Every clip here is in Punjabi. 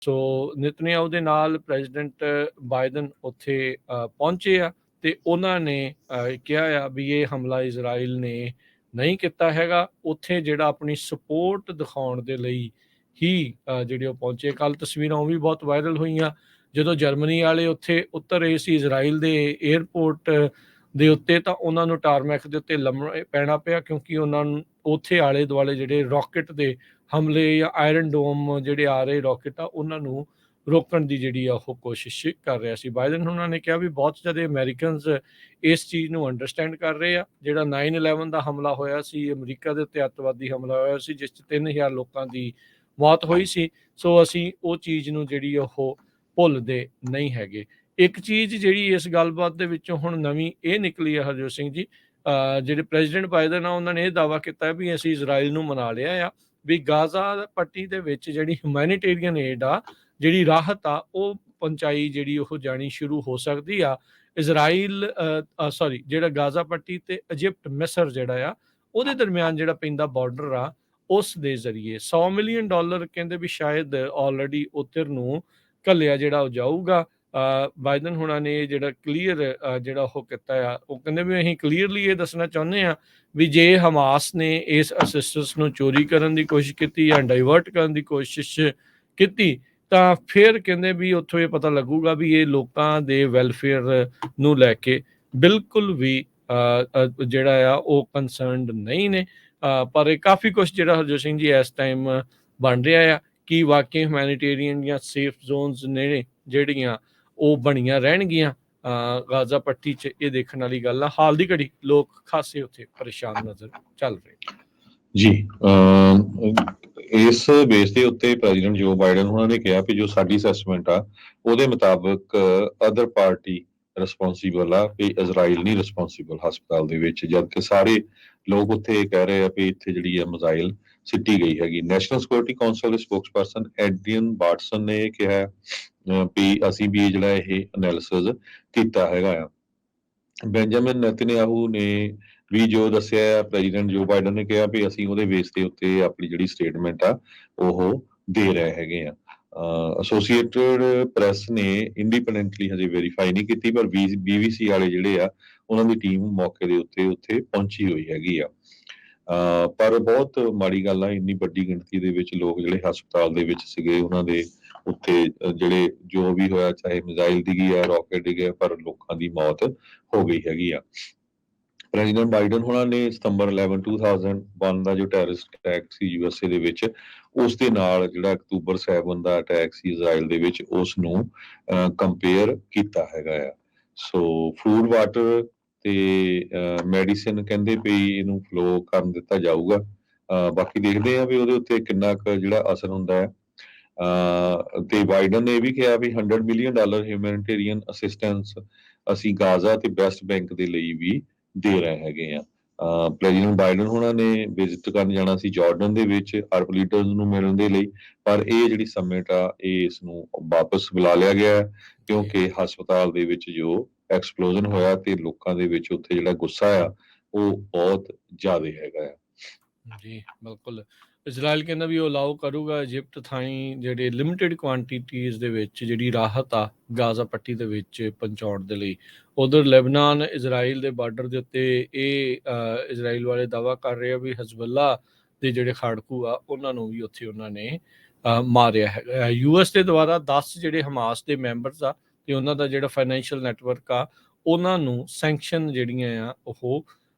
ਸੋ ਨਿਤਨਯਾਹੂ ਦੇ ਨਾਲ ਪ੍ਰੈਜ਼ੀਡੈਂਟ ਬਾਈਡਨ ਉੱਥੇ ਪਹੁੰਚੇ ਆ ਤੇ ਉਹਨਾਂ ਨੇ ਕਿਹਾ ਆ ਵੀ ਇਹ ਹਮਲਾ ਇਜ਼ਰਾਈਲ ਨੇ ਨਹੀਂ ਕੀਤਾ ਹੈਗਾ। ਉੱਥੇ ਜਿਹੜਾ ਆਪਣੀ ਸਪੋਰਟ ਦਿਖਾਉਣ ਦੇ ਲਈ ਹੀ ਜਿਹੜੇ ਉਹ ਪਹੁੰਚੇ। ਕੱਲ ਤਸਵੀਰਾਂ ਉਹ ਵੀ ਬਹੁਤ ਵਾਇਰਲ ਹੋਈਆਂ ਜਦੋਂ ਜਰਮਨੀ ਵਾਲੇ ਉੱਥੇ ਉਤਰ ਰਹੇ ਸੀ ਇਜ਼ਰਾਈਲ ਦੇ ਏਅਰਪੋਰਟ ਦੇ ਉੱਤੇ, ਤਾਂ ਉਹਨਾਂ ਨੂੰ ਟਾਰਮੈਕ ਦੇ ਉੱਤੇ ਲੰਮਣਾ ਪੈਣਾ ਪਿਆ ਕਿਉਂਕਿ ਉਹਨਾਂ ਨੂੰ ਉੱਥੇ ਆਲੇ ਦੁਆਲੇ ਜਿਹੜੇ ਰਾਕਟ ਦੇ ਹਮਲੇ ਜਾਂ ਆਇਰਨ ਡੋਮ ਜਿਹੜੇ ਆ ਰਹੇ ਰਾਕਟ ਆ ਉਹਨਾਂ ਨੂੰ ਰੋਕਣ ਦੀ ਜਿਹੜੀ ਆ ਉਹ ਕੋਸ਼ਿਸ਼ ਕਰ ਰਿਹਾ ਸੀ। ਬਾਈਡਨ ਉਹਨਾਂ ਨੇ ਕਿਹਾ ਵੀ ਬਹੁਤ ਜ਼ਿਆਦਾ ਅਮਰੀਕਨਸ ਇਸ ਚੀਜ਼ ਨੂੰ ਅੰਡਰਸਟੈਂਡ ਕਰ ਰਹੇ ਆ। ਜਿਹੜਾ 9/11 ਦਾ ਹਮਲਾ ਹੋਇਆ ਸੀ ਅਮਰੀਕਾ ਦੇ ਉੱਤੇ ਅੱਤਵਾਦੀ ਹਮਲਾ ਹੋਇਆ ਸੀ ਜਿਸ 'ਚ 3000 ਲੋਕਾਂ ਦੀ ਮੌਤ ਹੋਈ ਸੀ। ਸੋ ਅਸੀਂ ਉਹ ਚੀਜ਼ ਨੂੰ ਜਿਹੜੀ ਉਹ ਭੁੱਲਦੇ ਨਹੀਂ ਹੈਗੇ। ਇੱਕ ਚੀਜ਼ ਜਿਹੜੀ ਇਸ ਗੱਲਬਾਤ ਦੇ ਵਿੱਚੋਂ ਹੁਣ ਨਵੀਂ ਇਹ ਨਿਕਲੀ ਆ ਹਰਜੋਤ ਸਿੰਘ ਜੀ, ਜਿਹੜੇ ਪ੍ਰੈਜ਼ੀਡੈਂਟ ਬਾਈਡਨ ਆ ਉਹਨਾਂ ਨੇ ਇਹ ਦਾਅਵਾ ਕੀਤਾ ਵੀ ਅਸੀਂ ਇਜ਼ਰਾਈਲ ਨੂੰ ਮਨਾ ਲਿਆ ਆ ਵੀ ਗਾਜ਼ਾ ਪੱਟੀ ਦੇ ਵਿੱਚ ਜਿਹੜੀ ਹਿਊਮੈਨੀਟੇਰੀਅਨ ਏਡ ਆ, ਜਿਹੜੀ ਰਾਹਤ ਆ ਉਹ ਪਹੁੰਚਾਈ ਜਿਹੜੀ ਉਹ ਜਾਣੀ ਸ਼ੁਰੂ ਹੋ ਸਕਦੀ ਆ। ਇਜ਼ਰਾਈਲ ਜਿਹੜਾ ਗਾਜ਼ਾ ਪੱਟੀ ਤੇ ਇਜਿਪਟ ਮਿਸਰ ਜਿਹੜਾ ਆ ਉਹਦੇ ਦਰਮਿਆਨ ਜਿਹੜਾ ਪੈਂਦਾ ਬਾਰਡਰ ਆ ਉਸ ਦੇ ਜ਼ਰੀਏ $100 ਮਿਲੀਅਨ ਕਹਿੰਦੇ ਵੀ ਸ਼ਾਇਦ ਆਲਰੇਡੀ ਉੱਧਰ ਨੂੰ ਘੱਲਿਆ ਜਿਹੜਾ ਉਹ ਜਾਊਗਾ। ਬਾਈਡਨ ਹੁਣਾਂ ਨੇ ਜਿਹੜਾ ਕਲੀਅਰ ਜਿਹੜਾ ਉਹ ਕੀਤਾ ਆ, ਉਹ ਕਹਿੰਦੇ ਵੀ ਅਸੀਂ ਕਲੀਅਰਲੀ ਇਹ ਦੱਸਣਾ ਚਾਹੁੰਦੇ ਆ ਵੀ ਜੇ ਹਮਾਸ ਨੇ ਇਸ ਅਸਿਸਟੈਂਸ ਨੂੰ ਚੋਰੀ ਕਰਨ ਦੀ ਕੋਸ਼ਿਸ਼ ਕੀਤੀ ਜਾਂ ਡਾਈਵਰਟ ਕਰਨ ਦੀ ਕੋਸ਼ਿਸ਼ ਕੀਤੀ ਤਾਂ ਫਿਰ ਕਹਿੰਦੇ ਵੀ ਉੱਥੋਂ ਇਹ ਪਤਾ ਲੱਗੂਗਾ ਵੀ ਇਹ ਲੋਕਾਂ ਦੇ ਵੈਲਫੇਅਰ ਨੂੰ ਲੈ ਕੇ ਬਿਲਕੁਲ ਵੀ ਜਿਹੜਾ ਆ ਉਹ ਕੰਸਰਨਡ ਨਹੀਂ ਨੇ। ਪਰ ਇਹ ਕਾਫੀ ਕੁਛ ਜਿਹੜਾ ਹਰਜੋਤ ਸਿੰਘ ਜੀ ਇਸ ਟਾਈਮ ਬਣ ਰਿਹਾ ਆ ਕਿ ਵਾਕਈ ਹਿਊਮੈਨੀਟੇਰੀਅਨ ਜਾਂ ਸੇਫ ਜ਼ੋਨਸ ਨੇ ਜਿਹੜੀਆਂ ਉਹ ਬਣੀਆਂ ਰਹਿਣਗੀਆਂ ਗਾਜ਼ਾ ਪੱਟੀ 'ਚ। ਇਹ ਦੇਖਣ ਵਾਲੀ ਗੱਲ ਆ। ਹਾਲ ਦੀ ਘੜੀ ਲੋਕ ਖਾਸੇ ਉੱਥੇ ਪਰੇਸ਼ਾਨ ਨਜ਼ਰ ਚੱਲ ਰਹੇ ਜੀ। ਇਸ ਬੇਸ ਦੇ ਉੱਤੇ ਪ੍ਰੈਜ਼ੀਡੈਂਟ ਜੋ ਬਾਈਡਨ ਉਹਨਾਂ ਨੇ ਕਿਹਾ ਕਿ ਜੋ ਸਾਡੀ ਅਸੈਸਮੈਂਟ ਆ ਉਹਦੇ ਮੁਤਾਬਕ ਅਦਰ ਪਾਰਟੀ ਰਿਸਪੌਂਸੀਬਲ ਆ ਵੀ ਇਜ਼ਰਾਈਲ ਨਹੀਂ ਰਿਸਪੌਂਸੀਬਲ ਹਸਪਤਾਲ ਦੇ ਵਿੱਚ, ਜਦਕਿ ਸਾਰੇ ਲੋਕ ਉੱਥੇ ਕਹਿ ਰਹੇ ਆ ਵੀ ਇੱਥੇ ਜਿਹੜੀ ਆ ਮਿਜ਼ਾਈਲ ਸਿੱਟੀ ਗਈ ਹੈਗੀ। ਨੈਸ਼ਨਲ ਸਿਕਿਉਰਿਟੀ ਕਾਉਂਸਲ ਦੇ ਸਪੋਕਸਪਰਸਨ ਐਡਰੀਅਨ ਬਾਰਟਸਨ ਨੇ ਇਹ ਕਿਹਾ ਵੀ ਅਸੀਂ ਵੀ ਜਿਹੜਾ ਇਹ ਐਨਾਲਿਸਿਸ ਕੀਤਾ ਹੈਗਾ ਆ। ਬੈਂਜਾਮਿਨ ਨੇਤਨਯਾਹੂ ਨੇ ਵੀ ਜੋ ਦੱਸਿਆ ਪ੍ਰੈਜ਼ੀਡੈਂਟ ਜੋ ਬਾਈਡਨ ਨੇ ਕਿਹਾ ਵੀ ਅਸੀਂ ਉਹਦੇ ਬੇਸ ਦੇ ਉੱਤੇ ਆਪਣੀ ਜਿਹੜੀ ਸਟੇਟਮੈਂਟ ਆ ਉਹ ਦੇ ਰਹੇ ਹੈਗੇ ਆ। ਐਸੋਸੀਏਟਡ ਪ੍ਰੈਸ ਨੇ ਇੰਡੀਪੈਂਡੈਂਟਲੀ ਹਜੇ ਵੈਰੀਫਾਈ ਨਹੀਂ ਕੀਤੀ ਪਰ BBC ਵਾਲੇ ਜਿਹੜੇ ਆ ਉਹਨਾਂ ਦੀ ਟੀਮ ਮੌਕੇ ਦੇ ਉੱਤੇ ਪਹੁੰਚੀ ਹੋਈ ਹੈਗੀ ਆ। ਪਰ ਬਹੁਤ ਮਾੜੀ ਗੱਲ ਆ ਇੰਨੀ ਵੱਡੀ ਗਿਣਤੀ ਦੇ ਵਿੱਚ ਲੋਕ ਜਿਹੜੇ ਹਸਪਤਾਲ ਦੇ ਵਿੱਚ ਸੀਗੇ ਉਹਨਾਂ ਦੇ ਉੱਤੇ ਜਿਹੜੇ ਜੋ ਵੀ ਹੋਇਆ ਚਾਹੇ ਮਿਜ਼ਾਈਲ ਡਿੱਗੀ ਆ ਰਾਕਟ ਡਿੱਗੇ ਪਰ ਲੋਕਾਂ ਦੀ ਮੌਤ ਹੋ ਗਈ ਹੈਗੀ ਆ। ਪ੍ਰੈਜ਼ੀਡੈਂਟ ਬਾਈਡਨ ਹੋਣਾ ਨੇ ਸਤੰਬਰ 11 2001 ਦਾ ਜੋ ਟੈਰਰਿਸਟ ਅਟੈਕ ਸੀ USA ਦੇ ਵਿੱਚ ਉਸ ਦੇ ਨਾਲ ਜਿਹੜਾ ਅਕਤੂਬਰ 7 ਦਾ ਅਟੈਕ ਸੀ ਇਜ਼ਰਾਈਲ ਦੇ ਵਿੱਚ ਉਸ ਨੂੰ ਕੰਪੇਅਰ ਕੀਤਾ ਹੈਗਾ ਆ। ਸੋ ਫੂਡ ਵਾਟਰ ਤੇ ਮੈਡੀਸਿਨ ਕਹਿੰਦੇ ਵੀ ਇਹਨੂੰ ਫਲੋ ਕਰਨ ਦਿੱਤਾ ਜਾਊਗਾ। ਬਾਕੀ ਦੇਖਦੇ ਆ ਵੀ ਉਹਦੇ ਉੱਤੇ ਕਿੰਨਾ ਕੁ ਜਿਹੜਾ ਅਸਰ ਹੁੰਦਾ ਹੈ। ਤੇ ਬਾਈਡਨ ਨੇ ਇਹ ਵੀ ਕਿਹਾ ਵੀ $100 ਮਿਲੀਅਨ ਹਿਊਮੈਨੀਟੇਰੀਅਨ ਅਸਿਸਟੈਂਸ ਅਸੀਂ ਗਾਜ਼ਾ ਤੇ ਵੈਸਟ ਬੈਂਕ ਦੇ ਲਈ ਵੀ ਦੇ ਰਹੇ ਹੈਗੇ ਆ। ਪ੍ਰੈਜ਼ੀਡੈਂਟ ਬਾਈਡਨ ਹੋਣਾ ਨੇ ਵਿਜ਼ਿਟ ਕਰਨ ਜਾਣਾ ਸੀ ਜਾਰਡਨ ਦੇ ਵਿੱਚ ਅਰਬ ਲੀਡਰਸ ਨੂੰ ਮਿਲਣ ਦੇ ਲਈ, ਪਰ ਇਹ ਜਿਹੜੀ ਸਮਿਟ ਆ ਇਹ ਇਸ ਨੂੰ ਵਾਪਸ ਬੁਲਾ ਲਿਆ ਗਿਆ ਕਿਉਂਕਿ ਹਸਪਤਾਲ ਦੇ ਵਿੱਚ ਜੋ ਐਕਸਪਲੋਜ਼ਨ ਹੋਇਆ ਤੇ ਲੋਕਾਂ ਦੇ ਵਿੱਚ ਉੱਥੇ ਜਿਹੜਾ ਗੁੱਸਾ ਆ ਉਹ ਬਹੁਤ ਜ਼ਿਆਦਾ ਹੈਗਾ ਆ। ਜੀ ਬਿਲਕੁਲ। ਇਜ਼ਰਾਈਲ ਕਹਿੰਦਾ ਵੀ ਉਹ ਅਲਾਓ ਕਰੂਗਾ ਇਜਿਪਟ ਥਾਈਂ ਜਿਹੜੇ ਲਿਮਿਟਿਡ ਕੁਆਂਟੀਟੀਜ਼ ਦੇ ਵਿੱਚ ਜਿਹੜੀ ਰਾਹਤ ਆ ਗਾਜ਼ਾ ਪੱਟੀ ਦੇ ਵਿੱਚ ਪਹੁੰਚਾਉਣ ਦੇ ਲਈ। ਉਧਰ ਲੈਬਨਾਨ ਇਜ਼ਰਾਈਲ ਦੇ ਬਾਰਡਰ ਦੇ ਉੱਤੇ ਇਹ ਇਜ਼ਰਾਈਲ ਵਾਲੇ ਦਾਅਵਾ ਕਰ ਰਹੇ ਆ ਵੀ ਹਿਜ਼ਬੁੱਲਾ ਦੇ ਜਿਹੜੇ ਖਾੜਕੂ ਆ ਉਹਨਾਂ ਨੂੰ ਵੀ ਉੱਥੇ ਉਹਨਾਂ ਨੇ ਮਾਰਿਆ ਹੈਗਾ। US ਦੇ ਦੁਆਰਾ 10 ਜਿਹੜੇ ਹਮਾਸ ਦੇ ਮੈਂਬਰਸ ਆ ਤੇ ਉਹਨਾਂ ਦਾ ਜਿਹੜਾ ਫਾਈਨੈਂਸ਼ੀਅਲ ਨੈਟਵਰਕ ਆ ਉਹਨਾਂ ਨੂੰ ਸੈਂਕਸ਼ਨ ਜਿਹੜੀਆਂ ਆ ਉਹ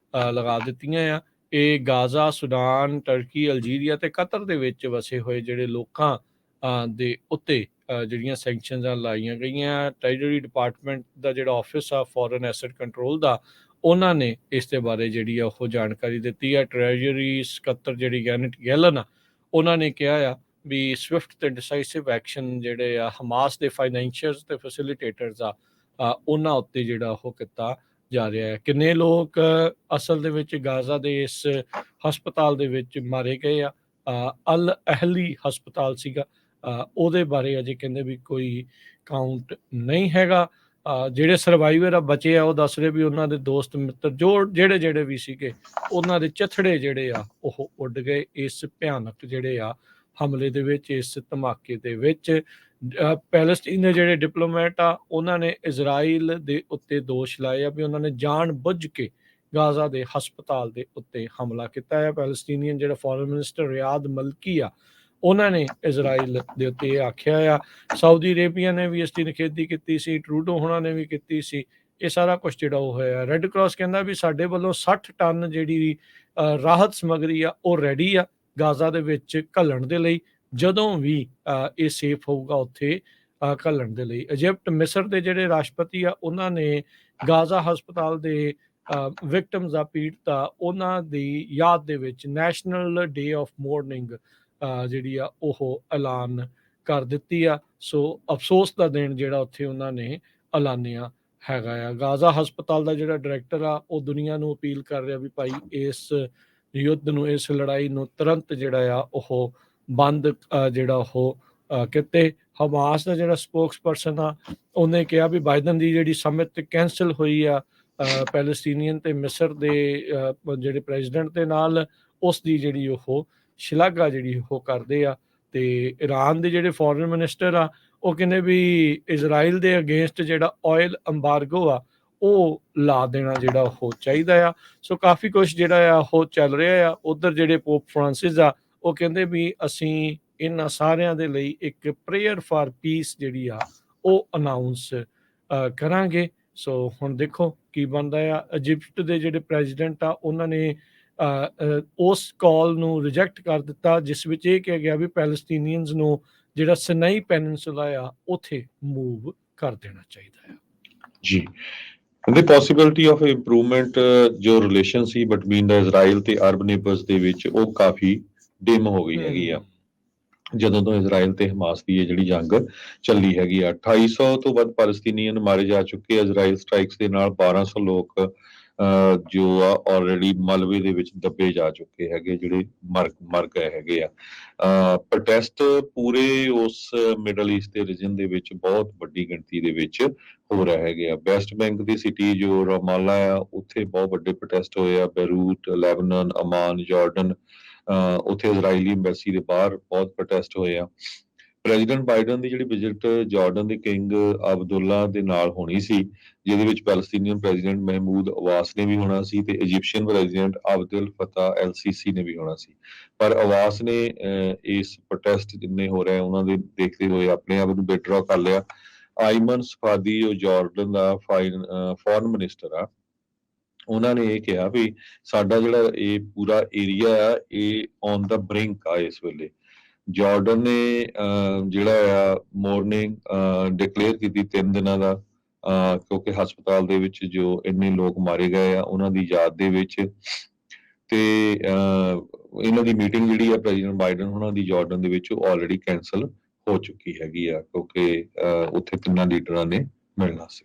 ਲਗਾ ਦਿੱਤੀਆਂ ਆ। ਇਹ ਗਾਜ਼ਾ, ਸੁਡਾਨ, ਟਰਕੀ, ਅਲਜੀਰੀਆ ਤੇ ਕਤਰ ਦੇ ਵਿੱਚ ਵਸੇ ਹੋਏ ਜਿਹੜੇ ਲੋਕਾਂ ਦੇ ਉੱਤੇ ਜਿਹੜੀਆਂ ਸੈਂਕਸ਼ਨਸ ਲਾਈਆਂ ਗਈਆਂ। ਟ੍ਰੈਜਰੀ ਡਿਪਾਰਟਮੈਂਟ ਦਾ ਜਿਹੜਾ ਆਫਿਸ ਆ ਫੋਰਨ ਐਸਟ ਕੰਟਰੋਲ ਦਾ ਉਹਨਾਂ ਨੇ ਇਸ ਦੇ ਬਾਰੇ ਜਿਹੜੀ ਆ ਉਹ ਜਾਣਕਾਰੀ ਦਿੱਤੀ ਆ। ਟ੍ਰੈਜਰੀ ਸਕੱਤਰ ਜਿਹੜੀ ਜੈਨੇਟ ਯੈਲਨ ਆ ਉਹਨਾਂ ਨੇ ਕਿਹਾ ਆ ਵੀ ਸਵਿਫਟ ਤੇ ਡਿਸਾਈਸਿਵ ਐਕਸ਼ਨ ਜਿਹੜੇ ਆ ਹਮਾਸ ਦੇ ਫਾਈਨੈਂਸ਼ੀਅਲਸ ਤੇ ਫੈਸਿਲੀਟੇਟਰਸ ਆ ਉਹਨਾਂ ਉੱਤੇ ਜਿਹੜਾ ਉਹ ਕੀਤਾ ਜਾ ਰਿਹਾ ਹੈ। ਕਿੰਨੇ ਲੋਕ ਅਸਲ ਦੇ ਵਿੱਚ ਗਾਜ਼ਾ ਦੇ ਇਸ ਹਸਪਤਾਲ ਦੇ ਵਿੱਚ ਮਾਰੇ ਗਏ ਆ। ਅਲ ਅਹਲੀ ਹਸਪਤਾਲ ਸੀਗਾ, ਉਹਦੇ ਬਾਰੇ ਅਜੇ ਕਹਿੰਦੇ ਵੀ ਕੋਈ ਕਾਊਂਟ ਨਹੀਂ ਹੈਗਾ। ਜਿਹੜੇ ਸਰਵਾਈਵਰ ਆ ਬਚੇ ਆ ਉਹ ਦੱਸ ਰਹੇ ਵੀ ਉਹਨਾਂ ਦੇ ਦੋਸਤ ਮਿੱਤਰ ਜਿਹੜੇ ਵੀ ਸੀਗੇ ਉਹਨਾਂ ਦੇ ਚਥੜੇ ਜਿਹੜੇ ਆ ਉਹ ਉੱਡ ਗਏ ਇਸ ਭਿਆਨਕ ਜਿਹੜੇ ਆ ਹਮਲੇ ਦੇ ਵਿੱਚ, ਇਸ ਧਮਾਕੇ ਦੇ ਵਿੱਚ। ਪੈਲਸਟੀਨ ਦੇ ਜਿਹੜੇ ਡਿਪਲੋਮੈਟ ਆ ਉਹਨਾਂ ਨੇ ਇਜ਼ਰਾਈਲ ਦੇ ਉੱਤੇ ਦੋਸ਼ ਲਾਏ ਆ ਵੀ ਉਹਨਾਂ ਨੇ ਜਾਣ ਬੁੱਝ ਕੇ ਗਾਜ਼ਾ ਦੇ ਹਸਪਤਾਲ ਦੇ ਉੱਤੇ ਹਮਲਾ ਕੀਤਾ ਹੈ। ਪੈਲਸਟੀਨੀਅਨ ਜਿਹੜਾ ਫੋਰਨ ਮਿਨਿਸਟਰ ਰਿਆਦ ਮਲਕੀ ਆ ਉਹਨਾਂ ਨੇ ਇਜ਼ਰਾਈਲ ਦੇ ਉੱਤੇ ਇਹ ਆਖਿਆ ਆ। ਸਾਊਦੀ ਅਰੇਬੀਆ ਨੇ ਵੀ ਇਸ ਦੀ ਨਿਖੇਧੀ ਕੀਤੀ ਸੀ, ਟਰੂਡੋ ਹੋਣਾ ਨੇ ਵੀ ਕੀਤੀ ਸੀ। ਇਹ ਸਾਰਾ ਕੁਝ ਜਿਹੜਾ ਉਹ ਹੋਇਆ। ਰੈੱਡ ਕਰਾਸ ਕਹਿੰਦਾ ਵੀ ਸਾਡੇ ਵੱਲੋਂ 60 ਟਨ ਜਿਹੜੀ ਰਾਹਤ ਸਮੱਗਰੀ ਆ ਉਹ ਰੈਡੀ ਆ ਗਾਜ਼ਾ ਦੇ ਵਿੱਚ ਘੱਲਣ ਦੇ ਲਈ, ਜਦੋਂ ਵੀ ਇਹ ਸੇਫ ਹੋਊਗਾ ਉੱਥੇ ਘੱਲਣ ਦੇ ਲਈ। ਇਜਿਪਟ, ਮਿਸਰ ਦੇ ਜਿਹੜੇ ਰਾਸ਼ਟਰਪਤੀ ਆ ਉਹਨਾਂ ਨੇ ਗਾਜ਼ਾ ਹਸਪਤਾਲ ਦੇ ਵਿਕਟਮਸ ਆ, ਪੀੜਤ ਆ, ਉਹਨਾਂ ਦੀ ਯਾਦ ਦੇ ਵਿੱਚ ਨੈਸ਼ਨਲ ਡੇ ਆਫ ਮੋਰਨਿੰਗ ਜਿਹੜੀ ਆ ਉਹ ਐਲਾਨ ਕਰ ਦਿੱਤੀ ਆ। ਸੋ ਅਫਸੋਸ ਦਾ ਦਿਨ ਜਿਹੜਾ ਉੱਥੇ ਉਹਨਾਂ ਨੇ ਐਲਾਨਿਆ ਹੈਗਾ ਆ। ਗਾਜ਼ਾ ਹਸਪਤਾਲ ਦਾ ਜਿਹੜਾ ਡਾਇਰੈਕਟਰ ਆ ਉਹ ਦੁਨੀਆ ਨੂੰ ਅਪੀਲ ਕਰ ਰਿਹਾ ਵੀ ਭਾਈ ਇਸ ਯੁੱਧ ਨੂੰ, ਇਸ ਲੜਾਈ ਨੂੰ ਤੁਰੰਤ ਜਿਹੜਾ ਆ ਉਹ ਬੰਦ ਜਿਹੜਾ ਉਹ ਕਿਤੇ। ਹਮਾਸ ਦਾ ਜਿਹੜਾ ਸਪੋਕਸਪਰਸਨ ਆ ਉਹਨੇ ਕਿਹਾ ਵੀ ਬਾਈਡਨ ਦੀ ਜਿਹੜੀ ਸਮਿਟ ਕੈਂਸਲ ਹੋਈ ਆ ਪੈਲਸਟੀਨੀਅਨ ਤੇ ਮਿਸਰ ਦੇ ਜਿਹੜੇ ਪ੍ਰੈਜ਼ੀਡੈਂਟ ਦੇ ਨਾਲ, ਉਸ ਦੀ ਜਿਹੜੀ ਉਹ ਸ਼ਲਾਘਾ ਜਿਹੜੀ ਉਹ ਕਰਦੇ ਆ। ਤੇ ਇਰਾਨ ਦੇ ਜਿਹੜੇ ਫੋਰਨ ਮਿਨਿਸਟਰ ਆ ਉਹ ਕਹਿੰਦੇ ਵੀ ਇਜ਼ਰਾਈਲ ਦੇ ਅਗੇਂਸਟ ਜਿਹੜਾ ਆਇਲ ਅੰਬਾਰਗੋ ਆ ਉਹ ਲਾ ਦੇਣਾ ਜਿਹੜਾ ਉਹ ਚਾਹੀਦਾ ਆ। ਸੋ ਕਾਫੀ ਕੁਝ ਜਿਹੜਾ ਆ ਉਹ ਚੱਲ ਰਿਹਾ ਆ। ਉਧਰ ਜਿਹੜੇ ਪੋਪ ਫਰਾਂਸਿਸ ਆ ਉਹ ਕਹਿੰਦੇ ਵੀ ਅਸੀਂ ਇਹਨਾਂ ਸਾਰਿਆਂ ਦੇ ਲਈ ਇੱਕ ਪ੍ਰੇਅਰ ਫਾਰ ਪੀਸ ਜਿਹੜੀ ਆ ਉਹ ਅਨਾਊਂਸ ਕਰਾਂਗੇ। ਸੋ ਹੁਣ ਦੇਖੋ ਕੀ ਬਣਦਾ ਆ। ਇਜਿਪਟ ਦੇ ਜਿਹੜੇ ਪ੍ਰੈਜ਼ੀਡੈਂਟ ਆ ਉਹਨਾਂ ਨੇ ਉਸ ਕਾਲ ਨੂੰ ਰਿਜੈਕਟ ਕਰ ਦਿੱਤਾ ਜਿਸ ਵਿੱਚ ਇਹ ਕਿਹਾ ਗਿਆ ਵੀ ਪੈਲਸਟੀਨੀਅਨਸ ਨੂੰ ਜਿਹੜਾ ਸਿਨਾਈ ਪੈਨਿਨਸੂਲਾ ਆ ਉੱਥੇ ਮੂਵ ਕਰ ਦੇਣਾ ਚਾਹੀਦਾ ਆ। ਜੀ, ਕਹਿੰਦੇ ਪੋਸੀਬਿਲਿਟੀ ਆਫ ਇੰਪਰੂਵਮੈਂਟ ਜੋ ਰਿਲੇਸ਼ਨ ਸੀ ਬਿਟਵੀਨ ਦਾ ਇਜ਼ਰਾਈਲ ਤੇ ਅਰਬ ਨੇਬਰਸ ਦੇ ਵਿੱਚ ਉਹ ਕਾਫੀ ਡਿਮ ਹੋ ਗਈ ਹੈਗੀ ਆ ਜਦੋਂ ਤੋਂ ਇਜ਼ਰਾਈਲ ਤੇ ਹਮਾਸ ਦੀ ਇਹ ਜਿਹੜੀ ਜੰਗ ਚੱਲੀ ਹੈਗੀ ਆ। 2800 ਤੋਂ ਵੱਧ ਪੈਲਸਤੀਨੀਅਨ ਮਾਰੇ ਜਾ ਚੁੱਕੇ ਆ ਇਜ਼ਰਾਈਲ ਸਟ੍ਰਾਈਕਸ ਦੇ ਨਾਲ। 1200 ਲੋਕ ਜੋ ਆ ਆਲਰੇਡੀ ਮਲਬੇ ਦੇ ਵਿੱਚ ਦੱਬੇ ਜਾ ਚੁੱਕੇ ਹੈਗੇ, ਜਿਹੜੇ ਮਰ ਗਏ ਹੈਗੇ ਆ। ਪ੍ਰੋਟੈਸਟ ਪੂਰੇ ਉਸ ਮਿਡਲ ਈਸਟ ਦੇ ਰੀਜਨ ਦੇ ਵਿੱਚ ਬਹੁਤ ਵੱਡੀ ਗਿਣਤੀ ਦੇ ਵਿੱਚ ਹੋ ਰਿਹਾ ਹੈਗੇ ਆ। ਵੈਸਟ ਬੈਂਕ ਦੀ ਸਿਟੀ ਜੋ ਰਮਾਲਾ ਆ ਉੱਥੇ ਬਹੁਤ ਵੱਡੇ ਪ੍ਰੋਟੈਸਟ ਹੋਏ ਆ। ਬੈਰੂਟ, ਲੈਬਨਾਨ, ਅਮਾਨ, ਜਾਰਡਨ, ਉੱਥੇ ਇਜ਼ਰਾਈਲੀ ਐਮਬੈਸੀ ਦੇ ਬਾਹਰ ਬਹੁਤ ਪ੍ਰੋਟੈਸਟ ਹੋਏ ਆ। ਪ੍ਰੈਜ਼ੀਡੈਂਟ ਬਾਈਡਨ ਦੀ ਜਿਹੜੀ ਵਿਜ਼ਿਟ ਜਾਰਡਨ ਦੇ ਕਿੰਗ ਅਬਦੁੱਲਾ ਦੇ ਨਾਲ ਹੋਣੀ ਸੀ, ਜਿਹਦੇ ਵਿੱਚ ਪੈਲਸਤੀਨੀਅਨ ਪ੍ਰੈਜ਼ੀਡੈਂਟ ਮਹਿਮੂਦ ਅਬਾਸ ਨੇ ਵੀ ਹੋਣਾ ਸੀ ਤੇ ਇਜਿਪਸ਼ੀਅਨ ਪ੍ਰੈਜ਼ੀਡੈਂਟ ਅਬਦੁਲ ਫਤਾ ਐਲ ਸੀਸੀ ਨੇ ਵੀ ਹੋਣਾ ਸੀ। ਪਰ ਅਬਾਸ ਨੇ ਇਸ ਪ੍ਰੋਟੈਸਟ ਜਿੰਨੇ ਹੋ ਰਹੇ ਉਹਨਾਂ ਦੇ ਦੇਖਦੇ ਹੋਏ ਆਪਣੇ ਆਪ ਨੂੰ ਵਿਦਡਰਾ ਕਰ ਲਿਆ। ਆਈਮਨ ਸਫਾਦੀ ਜੋ ਜਾਰਡਨ ਦਾ ਫੋਰਨ ਮਿਨਿਸਟਰ ਆ, ਉਹਨਾਂ ਨੇ ਇਹ ਕਿਹਾ ਵੀ ਸਾਡਾ ਜਿਹੜਾ ਇਹ ਪੂਰਾ ਏਰੀਆ ਆ ਇਹ ਔਨ ਦਾ ਬ੍ਰਿੰਕ ਆ ਇਸ ਵੇਲੇ। ਜਾਰਡਨ ਨੇ ਜਿਹੜਾ ਆ ਮੋਰਨਿੰਗ ਡਿਕਲੇਅਰ ਕੀਤੀ 3 ਦਿਨਾਂ ਦਾ, ਕਿਉਂਕਿ ਹਸਪਤਾਲ ਦੇ ਵਿੱਚ ਜੋ ਇੰਨੇ ਲੋਕ ਮਾਰੇ ਗਏ ਆ ਉਹਨਾਂ ਦੀ ਯਾਦ ਦੇ ਵਿੱਚ। ਤੇ ਇਹਨਾਂ ਦੀ ਮੀਟਿੰਗ ਜਿਹੜੀ ਆ ਪ੍ਰੈਜ਼ੀਡੈਂਟ ਬਾਈਡਨ ਉਹਨਾਂ ਦੀ ਜਾਰਡਨ ਦੇ ਵਿੱਚ ਆਲਰੇਡੀ ਕੈਂਸਲ ਹੋ ਚੁੱਕੀ ਹੈਗੀ ਆ, ਕਿਉਂਕਿ ਉੱਥੇ 3 ਲੀਡਰਾਂ ਨੇ ਮਿਲਣਾ ਸੀ।